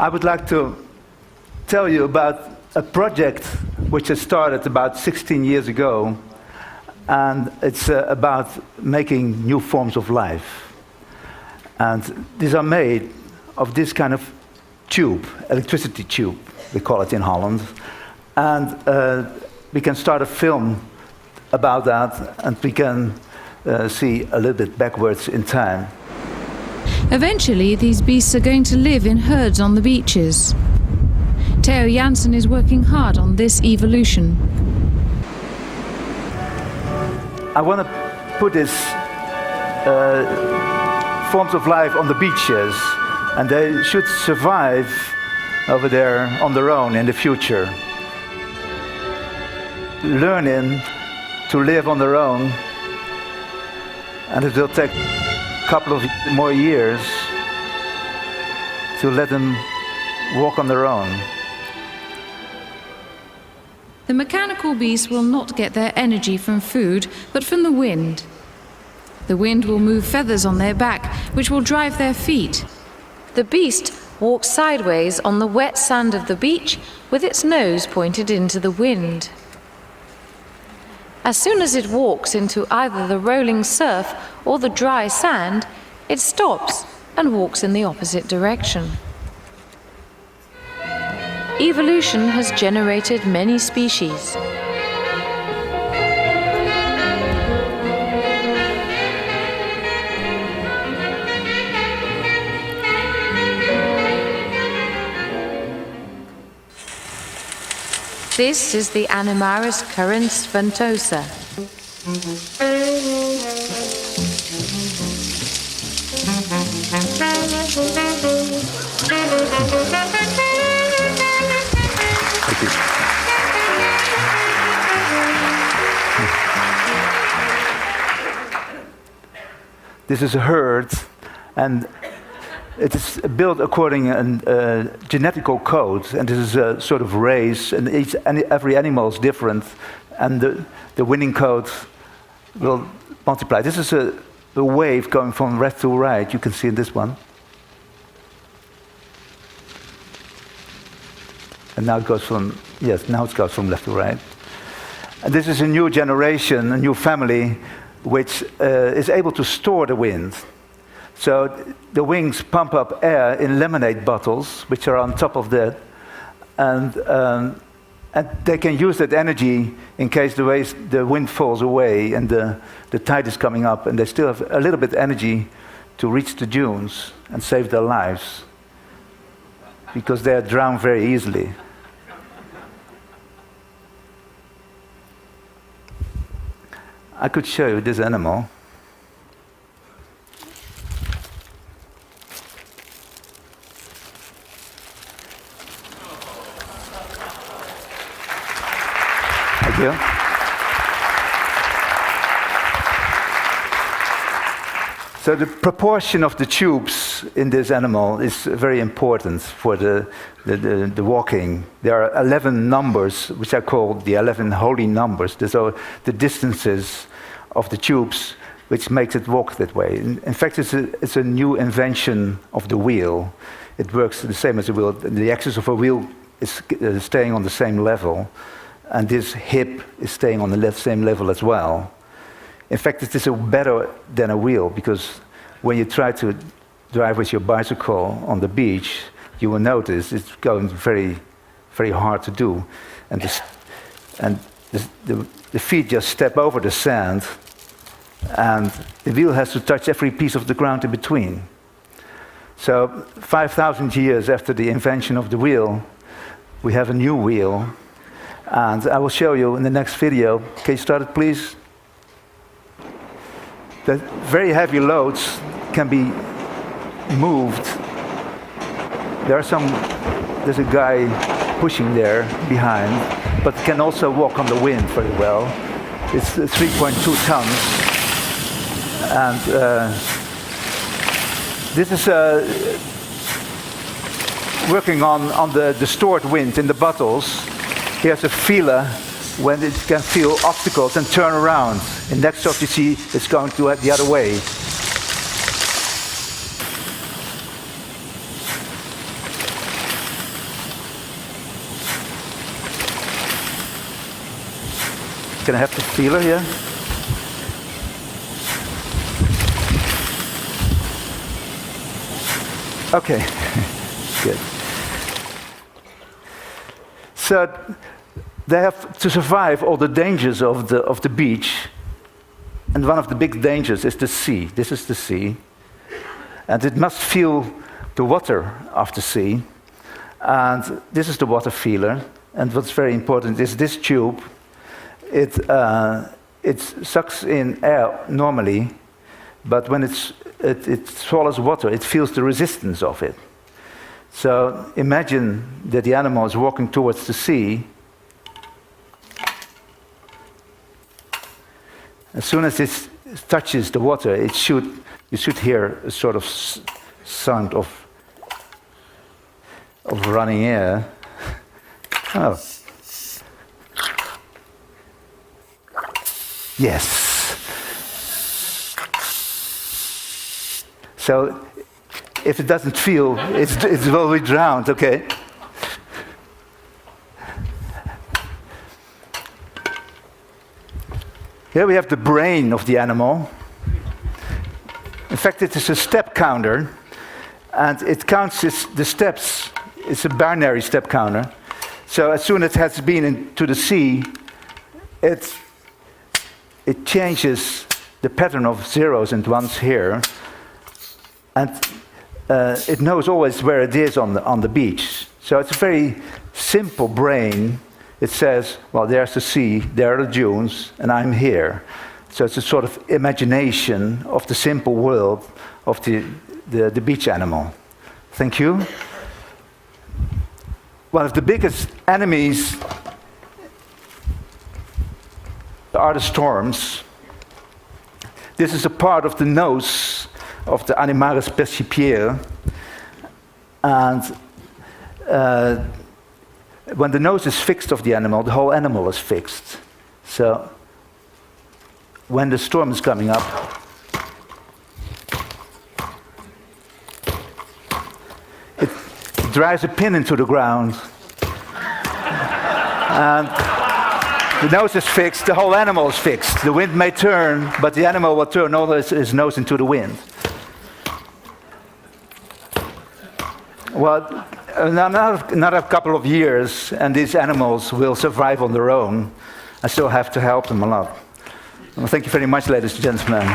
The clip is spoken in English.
I would like to tell you about a project which I started about 16 years ago, and it's about making new forms of life. And these are made of this kind of tube, electricity tube, we call it in Holland. And we can start a film about that, and we can see a little bit backwards in time. Eventually, these beasts are going to live in herds on the beaches. Theo Jansen is working hard on this evolution. I want to put these forms of life on the beaches, and they should survive over there on their own in the future. Learning to live on their own, and it will take a couple of more years to let them walk on their own. The mechanical beasts will not get their energy from food, but from the wind. The wind will move feathers on their back, which will drive their feet. The beast walks sideways on the wet sand of the beach with its nose pointed into the wind. As soon as it walks into either the rolling surf or the dry sand, it stops and walks in the opposite direction. Evolution has generated many species. This is the Animaris currens ventosa. This is a herd, and it is built according to genetical code, and this is a sort of race, and every animal is different, and the winning code will multiply. This is a wave going from left to right, you can see in this one. And now it goes from, yes, now it goes from left to right. And this is a new generation, a new family, which is able to store the wind. So the wings pump up air in lemonade bottles, which are on top of that, and they can use that energy in case the wind falls away and the tide is coming up, and they still have a little bit of energy to reach the dunes and save their lives, because they are drowned very easily. I could show you this animal. Thank you. So the proportion of the tubes in this animal is very important for the walking. There are 11 numbers, which are called the 11 holy numbers. These are the distances of the tubes, which makes it walk that way. In fact, it's a new invention of the wheel. It works the same as a wheel. The axis of a wheel is staying on the same level, and this hip is staying on the same level as well. In fact, it is better than a wheel, because when you try to drive with your bicycle on the beach, you will notice it's going very, very hard to do. And the feet just step over the sand, and the wheel has to touch every piece of the ground in between. So 5,000 years after the invention of the wheel, we have a new wheel. And I will show you in the next video. Can you start it, please? The very heavy loads can be moved. There's a guy pushing there behind, but can also walk on the wind very well. It's 3.2 tons. And this is working on the stored wind in the bottles. Here's a feeler when it can feel obstacles and turn around. And next shot you see it's going to the other way. Can I have the feeler here? Okay, good. So they have to survive all the dangers of the beach, and one of the big dangers is the sea. This is the sea, and it must feel the water of the sea, and this is the water feeler. And what's very important is this tube. It sucks in air normally, but when it swallows water, it feels the resistance of it. So imagine that the animal is walking towards the sea. As soon as it touches the water, you should hear a sort of sound of running air. Oh. Yes. So if it doesn't feel, it will be drowned, okay? Here we have the brain of the animal. In fact, it is a step counter, and it counts the steps. It's a binary step counter. So as soon as it has been into the sea, it changes the pattern of zeros and ones here, and it knows always where it is on the beach. So it's a very simple brain. It says, well, there's the sea, there are the dunes, and I'm here. So it's a sort of imagination of the simple world of the beach animal. Thank you. One of the biggest enemies are the storms. This is a part of the nose of the Animaris percipiere. And when the nose is fixed of the animal, the whole animal is fixed. So when the storm is coming up, it drives a pin into the ground. And the nose is fixed, the whole animal is fixed. The wind may turn, but the animal will turn all his nose into the wind. Well, another couple of years, and these animals will survive on their own. I still have to help them a lot. Well, thank you very much, ladies and gentlemen.